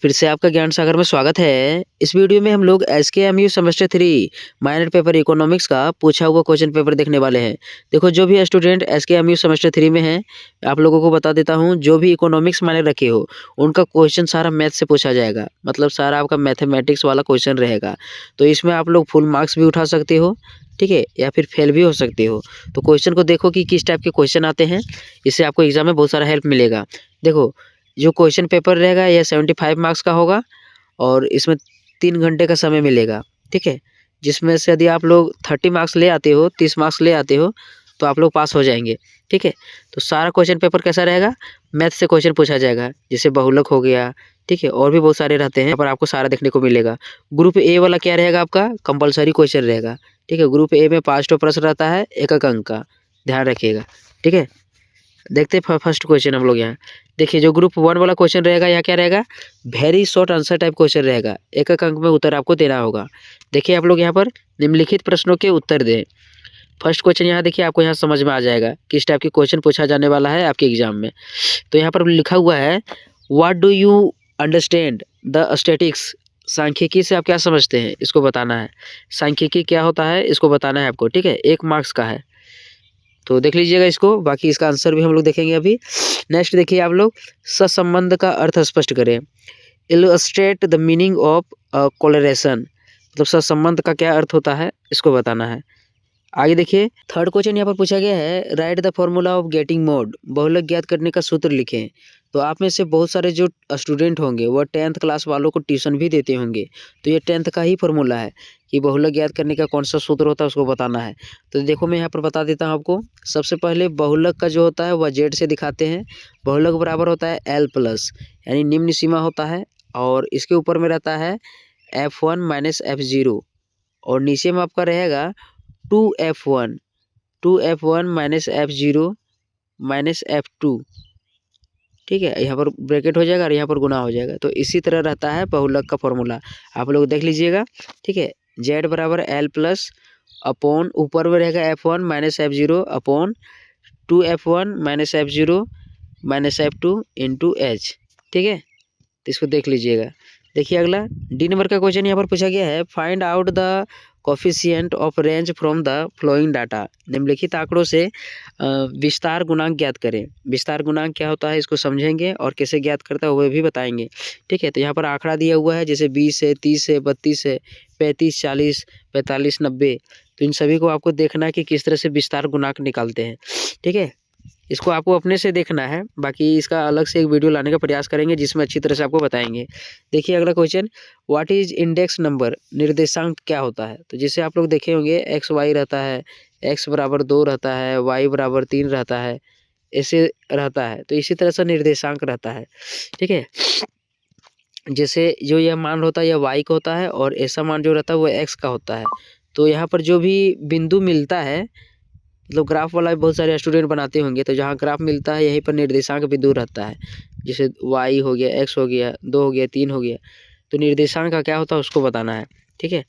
फिर से आपका ज्ञान सागर में स्वागत है। इस वीडियो में हम लोग एसकेएमयू सेमेस्टर 3 माइनर पेपर इकोनॉमिक्स का पूछा हुआ क्वेश्चन पेपर देखने वाले हैं। देखो, जो भी स्टूडेंट एसकेएमयू सेमेस्टर 3 में हैं, आप लोगों को बता देता हूं, जो भी इकोनॉमिक्स माइनर रखे हो, उनका क्वेश्चन सारा मैथ से पूछा जाएगा। मतलब सारा आपका मैथमेटिक्स वाला क्वेश्चन रहेगा। तो इसमें आप लोग फुल मार्क्स भी उठा सकते हो, ठीक है, या फिर फेल भी हो सकते हो। तो क्वेश्चन को देखो कि किस टाइप के क्वेश्चन आते हैं, इससे आपको एग्जाम में बहुत सारा हेल्प मिलेगा। देखो, जो क्वेश्चन पेपर रहेगा यह 75 मार्क्स का होगा और इसमें 3 घंटे का समय मिलेगा, ठीक है। जिसमें से यदि आप लोग 30 मार्क्स ले आते हो, 30 मार्क्स ले आते हो, तो आप लोग पास हो जाएंगे, ठीक है। तो सारा क्वेश्चन पेपर कैसा रहेगा, मैथ से क्वेश्चन पूछा जाएगा, जैसे बहुलक हो गया, ठीक है, और भी बहुत सारे रहते हैं, पर आपको सारा देखने को मिलेगा। ग्रुप ए वाला क्या रहेगा, आपका कंपलसरी क्वेश्चन रहेगा, ठीक है। ग्रुप ए में 5 ठो प्रश्न रहता है, एक अंक का, ध्यान रखिएगा, ठीक है। देखते हैं फर्स्ट क्वेश्चन हम लोग यहाँ। देखिए, जो ग्रुप 1 वाला क्वेश्चन रहेगा, यहाँ क्या रहेगा, very short answer type question रहेगा, एक एक अंक में उत्तर आपको देना होगा। देखिए, आप लोग यहाँ पर निम्नलिखित प्रश्नों के उत्तर दें। फर्स्ट क्वेश्चन यहाँ देखिए, आपको यहाँ समझ में आ जाएगा किस टाइप के क्वेश्चन पूछा जाने वाला है आपके एग्जाम में। तो यहाँ पर लिखा हुआ है, what do you understand the statics. सांख्यिकी से आप क्या समझते हैं, इसको बताना है। सांख्यिकी क्या होता है, इसको बताना है आपको, ठीक है। 1 मार्क्स का है, तो देख लीजिएगा इसको। बाकी इसका आंसर भी हम लोग देखेंगे अभी। नेक्स्ट देखिए, आप लोग सहसंबंध का अर्थ स्पष्ट करें। इलस्ट्रेट द मीनिंग ऑफ कोलरेशन, मतलब सहसंबंध का क्या अर्थ होता है, इसको बताना है। आगे देखिए, थर्ड क्वेश्चन यहाँ पर पूछा गया है, right the formula of getting mode, बहुलक ज्ञात करने का सूत्र लिखें। तो आप में से बहुत सारे जो स्टूडेंट होंगे वो 10th क्लास वालों को ट्यूशन भी देते होंगे। तो ये 10th का ही फॉर्मूला है कि बहुलक ज्ञात करने का कौन सा सूत्र होता है, उसको बताना है। तो देखो, मैं यहाँ पर बता देता हूँ आपको। सबसे पहले बहुलक का जो होता है वह जेड से दिखाते हैं। बहुलक बराबर होता है L प्लस, यानी निम्न सीमा होता है, और इसके ऊपर में रहता है F1 माइनस F0, और नीचे में आपका रहेगा 2F1 minus F0 minus F2, ठीक है। यहाँ पर ब्रैकेट हो जाएगा और यहाँ पर गुना हो जाएगा। तो इसी तरह रहता है बहुलक का फॉर्मूला, आप लोग देख लीजिएगा, ठीक है। जेड बराबर L प्लस अपॉन, ऊपर में रहेगा F1 minus F0 upon 2F1 minus F0 minus F2 into H, ठीक है। तो इसको देख लीजिएगा। देखिए, अगला डी नंबर का क्वेश्चन यहाँ पर पूछा गया है, find out the coefficient of range from the flowing data. निम्नलिखित आंकड़ों से विस्तार गुणांक ज्ञात करें। विस्तार गुणांक क्या होता है, इसको समझेंगे, और कैसे ज्ञात करता है वो भी बताएंगे, ठीक है। तो यहाँ पर आंकड़ा दिया हुआ है, जैसे 20 है, 30 है, 32 है, 35, 40, 45, 90। तो इन सभी को आपको देखना है कि किस तरह से विस्तार गुणांक निकालते हैं, ठीक है। इसको आपको अपने से देखना है, बाकी इसका अलग से एक वीडियो लाने का प्रयास करेंगे जिसमें अच्छी तरह से आपको बताएंगे। देखिए, अगला question, what is index number, निर्देशांक क्या होता है। तो जैसे आप लोग देखे होंगे, एक्स वाई रहता है, एक्स बराबर 2 रहता है, वाई बराबर 3 रहता है, ऐसे रहता है। तो इसी तरह से निर्देशांक रहता है, ठीक है। जैसे जो यह मान होता है यह वाई का होता है, और ऐसा मान जो रहता है वो एक्स का होता है। तो यहाँ पर जो भी बिंदु मिलता है, मतलब ग्राफ वाला बहुत सारे स्टूडेंट बनाते होंगे, तो जहाँ ग्राफ मिलता है यहीं पर निर्देशांक बिंदु रहता है। जैसे y हो गया, x हो गया, 2 हो गया, 3 हो गया। तो निर्देशांक का क्या होता है उसको बताना है, ठीक है।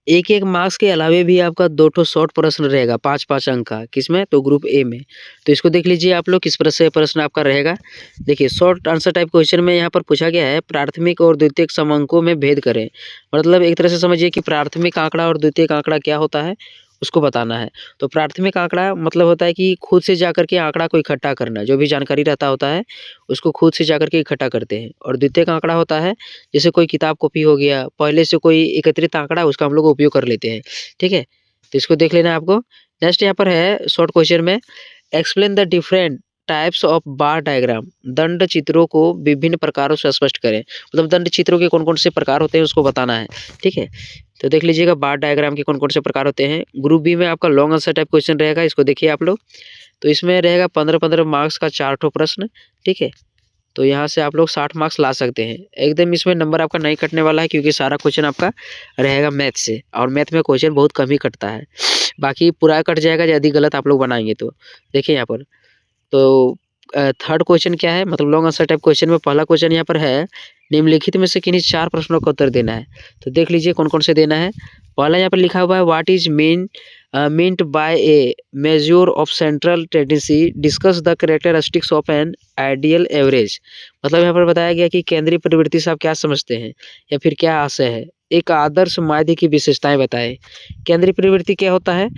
एक एक मार्क्स के अलावे भी आपका 2 ठो शॉर्ट प्रश्न रहेगा, 5-5 अंक का, किसमें, तो ग्रुप ए में। तो इसको देख लीजिए आप लोग, किस तरह से प्रश्न आपका रहेगा। देखिए, शॉर्ट आंसर टाइप क्वेश्चन में यहाँ पर पूछा गया है, प्राथमिक और द्वितीयक समअंकों में भेद करें। मतलब एक तरह से समझिए कि प्राथमिक आंकड़ा और द्वितीयक आंकड़ा क्या होता है, उसको बताना है। तो प्राथमिक आंकड़ा मतलब होता है कि खुद से जाकर के आंकड़ा को इकट्ठा करना, जो भी जानकारी रहता होता है उसको खुद से जाकर के इकट्ठा करते हैं। और द्वितीयक आंकड़ा होता है, जैसे कोई किताब कॉपी हो गया, पहले से कोई एकत्रित आंकड़ा, उसका हम लोग उपयोग कर लेते हैं, ठीक है। तो इसको देख लेना है आपको। नेक्स्ट यहाँ पर है शॉर्ट क्वेश्चन में, explain the different types of bar diagram. दंड चित्रों को विभिन्न प्रकारों से स्पष्ट करें। मतलब दंड चित्रों के कौन कौन से प्रकार होते हैं उसको बताना है, ठीक है। तो देख लीजिएगा, बार डायग्राम के कौन कौन से प्रकार होते हैं। ग्रुप बी में आपका लॉन्ग आंसर टाइप क्वेश्चन रहेगा, इसको देखिए आप लोग। तो इसमें रहेगा 15-15 मार्क्स का 4 ठो प्रश्न, ठीक है। तो यहाँ से आप लोग 60 मार्क्स ला सकते हैं। एकदम इसमें नंबर आपका नहीं कटने वाला है, क्योंकि सारा क्वेश्चन आपका रहेगा मैथ से, और मैथ में क्वेश्चन बहुत कम ही कटता है। बाकी पूरा कट जाएगा यदि गलत आप लोग बनाएंगे तो। देखिए यहाँ पर, तो थर्ड क्वेश्चन क्या है, मतलब लॉन्ग आंसर टाइप क्वेश्चन में पहला क्वेश्चन यहाँ पर है, निम्नलिखित में से किन्हीं 4 प्रश्नों का उत्तर देना है। तो देख लीजिए कौन-कौन से देना है। पहला यहाँ पर लिखा हुआ है, what is meant by a measure of central tendency, discuss the characteristics of an ideal average. मतलब यहाँ पर बताया गया कि केंद्रीय प्रवृत्ति से आप क्या समझते हैं या फिर क्या आशय है। एक आदर्श माध्य की विशेषताएं बताएं। केंद्रीय प्रवृत्ति क्या होता है,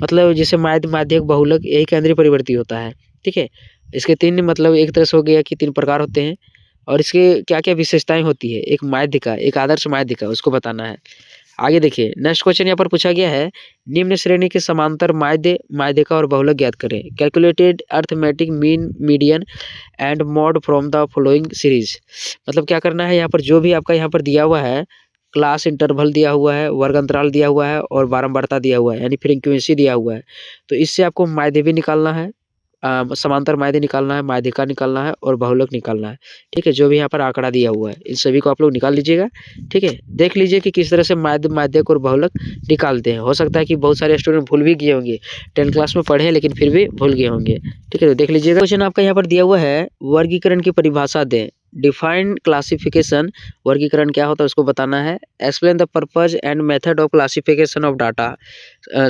मतलब जैसे माध्य, माध्यक, बहुलक, यही केंद्रीय प्रवृत्ति होता है। ठीक है, इसके 3 मतलब एक तरह से हो गया कि 3 प्रकार होते हैं और इसके क्या-क्या विशेषताएं होती है। एक माध्य का, एक आदर्श माध्य का, उसको बताना है। आगे देखिए नेक्स्ट क्वेश्चन यहाँ पर पूछा गया है, निम्न श्रेणी के समांतर माध्य, माध्यिका और बहुलक ज्ञात करें। Calculated arithmetic mean, median and mod from the following series. मतलब क्या करना है, यहाँ पर जो भी आपका यहाँ पर दिया हुआ है, क्लास इंटरवल दिया हुआ है, वर्ग अंतराल दिया हुआ है और बारंबारता दिया हुआ है, यानी फ्रीक्वेंसी दिया हुआ है। तो इससे आपको माध्य भी निकालना है, समांतर माध्य निकालना है, माध्यिका निकालना है और बहुलक निकालना है। ठीक है, जो भी यहाँ पर आंकड़ा दिया हुआ है इन सभी को आप लोग निकाल लीजिएगा। ठीक है, देख लीजिए कि किस तरह से माध्य, माध्यक और बहुलक निकालते हैं। हो सकता है कि बहुत सारे स्टूडेंट भूल भी गए होंगे, 10 क्लास में पढ़े लेकिन फिर भी भूल गए होंगे। ठीक है, तो देख लीजिएगा। क्वेश्चन आपका यहाँ पर दिया हुआ है, वर्गीकरण की परिभाषा दें। डिफाइंड क्लासिफिकेशन, वर्गीकरण क्या होता है उसको बताना है। Explain the purpose and method of classification of data,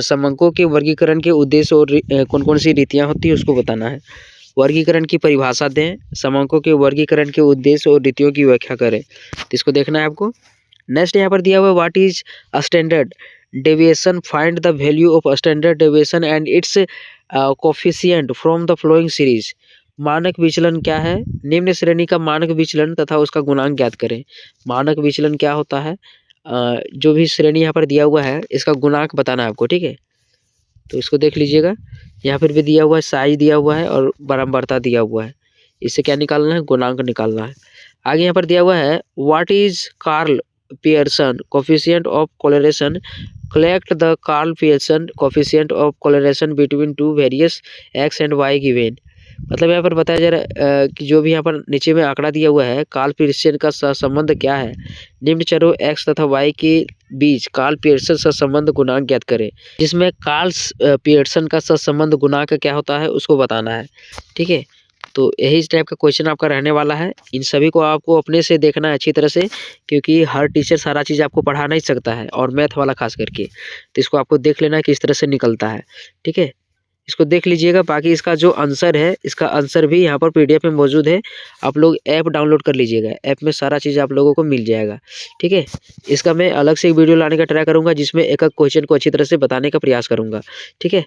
समंकों के वर्गीकरण के उद्देश्य और कौन कौन सी रीतियाँ होती है उसको बताना है। वर्गीकरण की परिभाषा दें, समंकों के वर्गीकरण के उद्देश्य और रीतियों की व्याख्या करें। तो इसको देखना है आपको। नेक्स्ट यहाँ पर दिया हुआ है, what is standard deviation, find the value of standard deviation and it's coefficient from the flowing series. मानक विचलन क्या है, निम्न श्रेणी का मानक विचलन तथा उसका गुणांक ज्ञात करें। मानक विचलन क्या होता है, जो भी श्रेणी यहाँ पर दिया हुआ है इसका गुणांक बताना है आपको। ठीक है, तो इसको देख लीजिएगा। यहाँ पर भी दिया हुआ है, साइज दिया हुआ है और बारंबारता दिया हुआ है। इससे क्या निकालना है, गुणांक निकालना है। आगे यहाँ पर दिया हुआ है, what is Karl Pearson coefficient of correlation, collect the Karl Pearson coefficient of correlation between two various x and y given. मतलब यहाँ पर बताया जा रहा है कि जो भी यहाँ पर नीचे में आंकड़ा दिया हुआ है, कार्ल पियर्सन का सहसंबंध क्या है। निम्न चरों एक्स तथा वाई के बीच कार्ल पियर्सन सहसंबंध गुणांक ज्ञात करें। जिसमें कार्ल पियर्सन का सहसंबंध गुणांक क्या होता है उसको बताना है। ठीक है, तो यही टाइप का क्वेश्चन आपका रहने वाला है। इन सभी को आपको अपने से देखना है अच्छी तरह से, क्योंकि हर टीचर सारा चीज़ आपको पढ़ा नहीं सकता है, और मैथ वाला खास करके। तो इसको आपको देख लेना है किस तरह से निकलता है। ठीक है, इसको देख लीजिएगा। बाकी इसका जो आंसर है, इसका आंसर भी यहाँ पर पीडीएफ में मौजूद है। आप लोग ऐप डाउनलोड कर लीजिएगा, ऐप में सारा चीज़ आप लोगों को मिल जाएगा। ठीक है, इसका मैं अलग से एक वीडियो लाने का ट्राई करूँगा जिसमें एक एक क्वेश्चन को अच्छी तरह से बताने का प्रयास करूँगा। ठीक है।